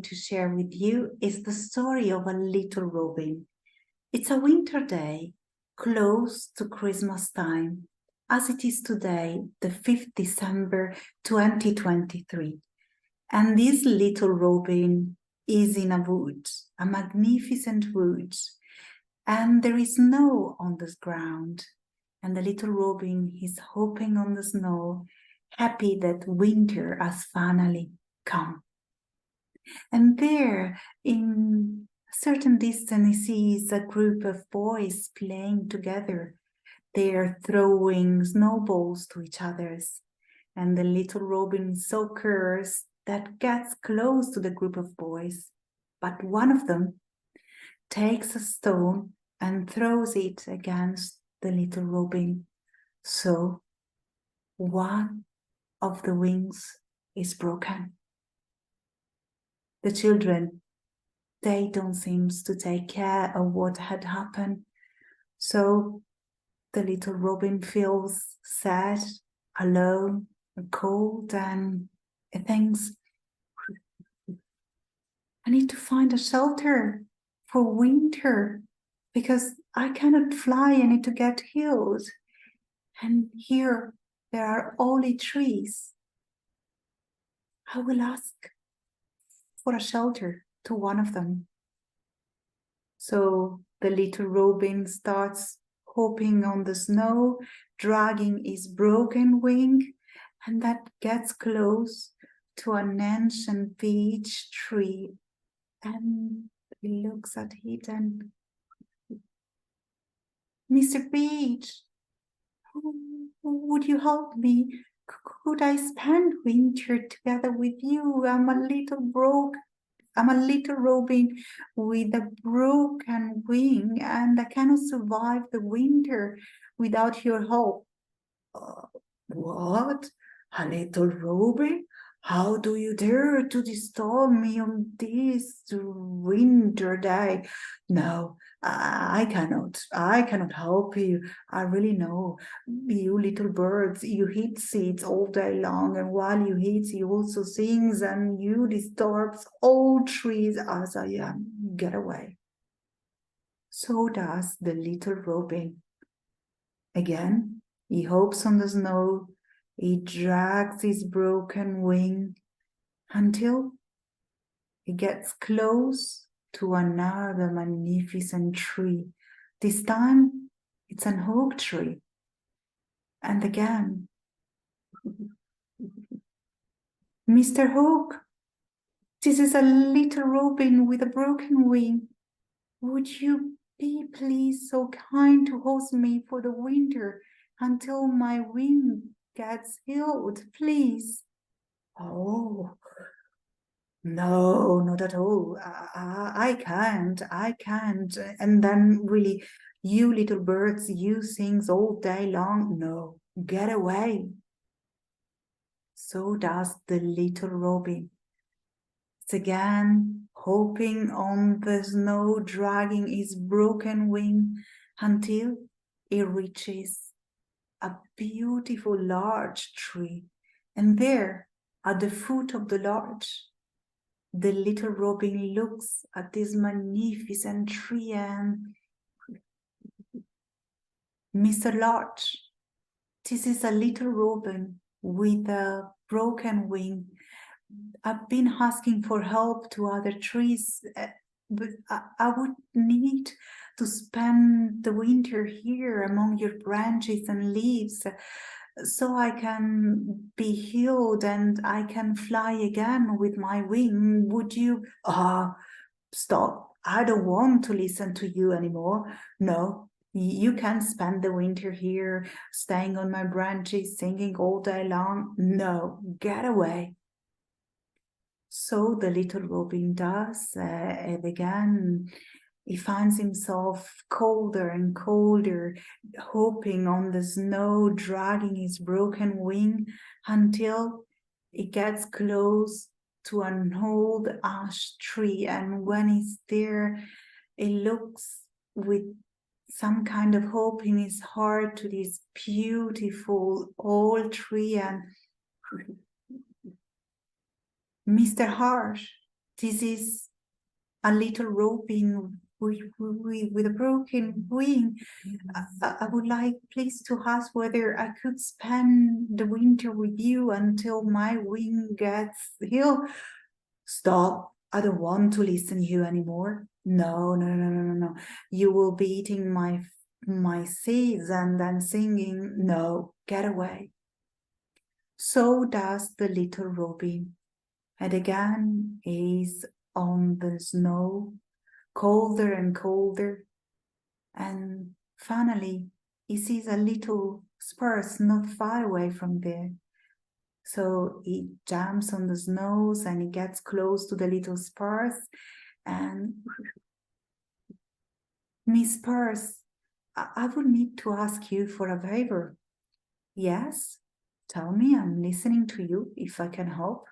going to share with you is the story of a little robin. It's a winter day, close to Christmas time, as it is today, the 5th December 2023. And this little robin is in a wood, a magnificent wood, and there is snow on the ground. And the little robin is hopping on the snow, happy that winter has finally come. And there, in a certain distance, he sees a group of boys playing together. They are throwing snowballs to each other. And the little robin is so curious that gets close to the group of boys. But one of them takes a stone and throws it against the little robin. So one of the wings is broken. The children, they don't seem to take care of what had happened. So the little robin feels sad, alone, cold, and thinks, I need to find a shelter for winter because I cannot fly. I need to get healed. And here there are only trees. I will ask for a shelter to one of them. So the little robin starts hopping on the snow, dragging his broken wing, and that gets close to an ancient beech tree. And he looks at it and, Mr. Beech, would you help me? Could I spend winter together with you? I'm a little robin with a broken wing, and I cannot survive the winter without your help. What? A little robin? How do you dare to disturb me on this winter day? No, I cannot. I cannot help you. I really know. You little birds, you eat seeds all day long, and while you eat, you also sings, and you disturbs all trees as I am. Get away. So does the little robin. Again, he hops on the snow. He drags his broken wing until he gets close to another magnificent tree. This time, it's an oak tree. And again, Mr. Oak, this is a little robin with a broken wing. Would you be please so kind to host me for the winter until my wing gets healed, please? Oh, no, not at all. I can't. And then really, you little birds, you sings all day long. No, get away. So does the little robin. It's again hopping on the snow, dragging his broken wing until he reaches a beautiful large tree. And there, at the foot of the larch, the little robin looks at this magnificent tree and, Mr. Larch, this is a little robin with a broken wing. I've been asking for help to other trees, but I would need to spend the winter here among your branches and leaves, so I can be healed and I can fly again with my wing. Would you? Stop. I don't want to listen to you anymore. No, you can't spend the winter here, staying on my branches, singing all day long. No, get away. So the little robin does, and again, he finds himself colder and colder, hopping on the snow, dragging his broken wing until he gets close to an old ash tree. And when he's there, he looks with some kind of hope in his heart to this beautiful old tree and, Mr. Harsh, This is a little robin with a broken wing. I would like please to ask whether I could spend the winter with you until my wing gets healed. Stop. I don't want to listen to you anymore. No, no, no, no, no, no. You will be eating my seeds and then singing. No, get away. So does the little robin. And again is on the snow, colder and colder. And finally, he sees a little spruce not far away from there. So he jumps on the snows and he gets close to the little spruce. And Miss Spruce, I would need to ask you for a favor. Yes? Tell me, I'm listening to you if I can help.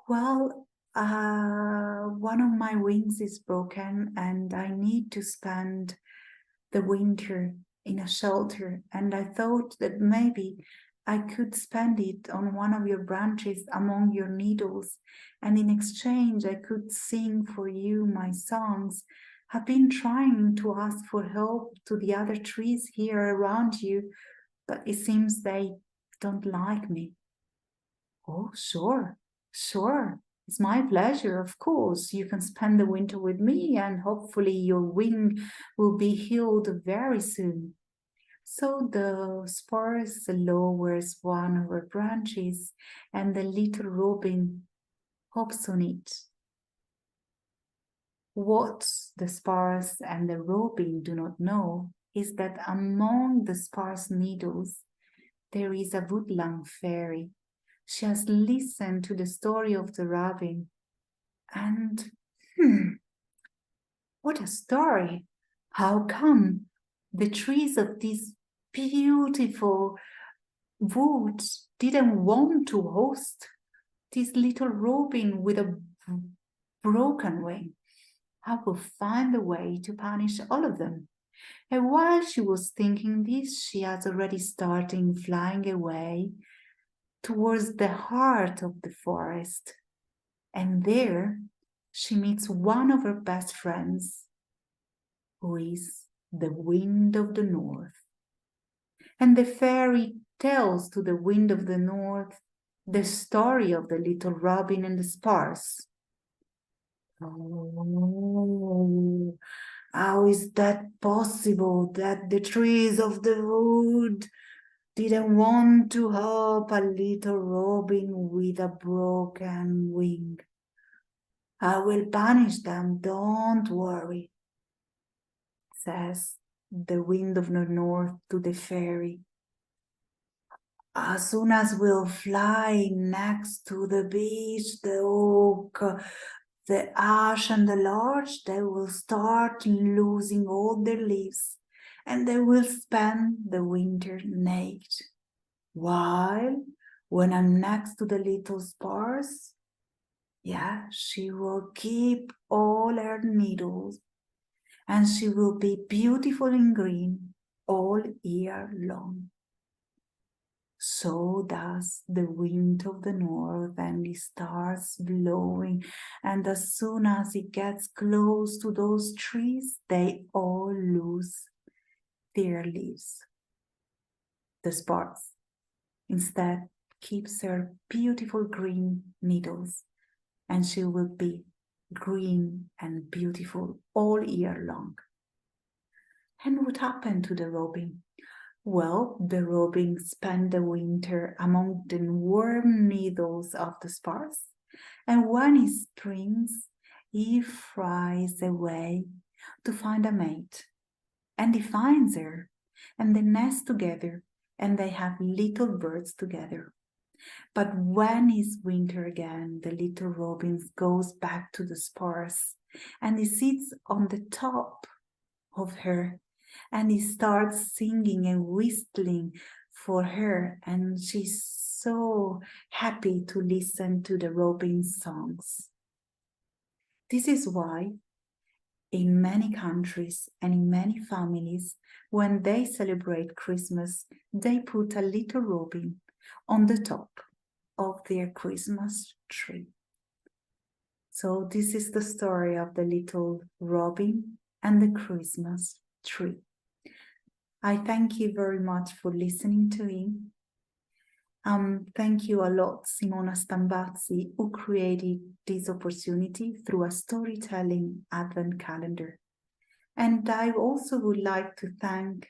Well, one of my wings is broken and I need to spend the winter in a shelter. And I thought that maybe I could spend it on one of your branches among your needles. And in exchange, I could sing for you my songs. I've been trying to ask for help to the other trees here around you, but it seems they don't like me. Oh, sure, sure. It's my pleasure, of course. You can spend the winter with me and hopefully your wing will be healed very soon. So the spruce lowers one of her branches and the little robin hops on it. What the spruce and the robin do not know is that among the spruce needles there is a woodland fairy. She has listened to the story of the robin. And, what a story! How come the trees of this beautiful wood didn't want to host this little robin with a broken wing? I will find a way to punish all of them. And while she was thinking this, she has already started flying away towards the heart of the forest. And there she meets one of her best friends, who is the wind of the north. And the fairy tells to the wind of the north the story of the little robin and the spruce. Oh, how is that possible that the trees of the wood didn't want to help a little robin with a broken wing? I will punish them, don't worry, says the wind of the north to the fairy. As soon as we'll fly next to the beech, the oak, the ash and the larch, they will start losing all their leaves and they will spend the winter naked. While when I'm next to the little spruce, yeah, she will keep all her needles and she will be beautiful and green all year long. So does the wind of the north, and it starts blowing, and as soon as it gets close to those trees, they all lose their leaves. The spruce instead keeps her beautiful green needles, and she will be green and beautiful all year long. And what happened to the robin? Well, the robin spent the winter among the warm needles of the spruce, and when he springs, he flies away to find a mate. And he finds her, and they nest together, and they have little birds together. But when it's winter again, the little robin goes back to the spruce, and he sits on the top of her, and he starts singing and whistling for her, and she's so happy to listen to the robin's songs. This is why in many countries and in many families, when they celebrate Christmas, they put a little robin on the top of their Christmas tree. So this is the story of the little robin and the Christmas tree. I thank you very much for listening to him. Thank you a lot, Simona Stambazzi, who created this opportunity through a storytelling advent calendar. And I also would like to thank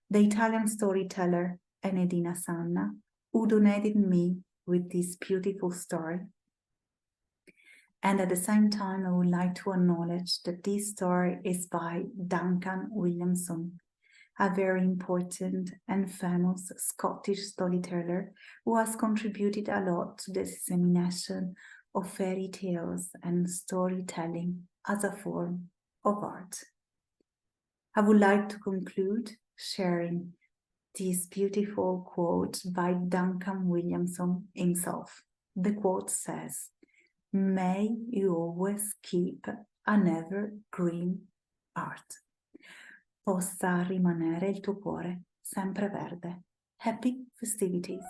the Italian storyteller Enedina Sanna, who donated me with this beautiful story. And at the same time, I would like to acknowledge that this story is by Duncan Williamson, a very important and famous Scottish storyteller who has contributed a lot to the dissemination of fairy tales and storytelling as a form of art. I would like to conclude sharing this beautiful quote by Duncan Williamson himself. The quote says, "May you always keep an evergreen heart. Possa rimanere il tuo cuore sempre verde. Happy festivities."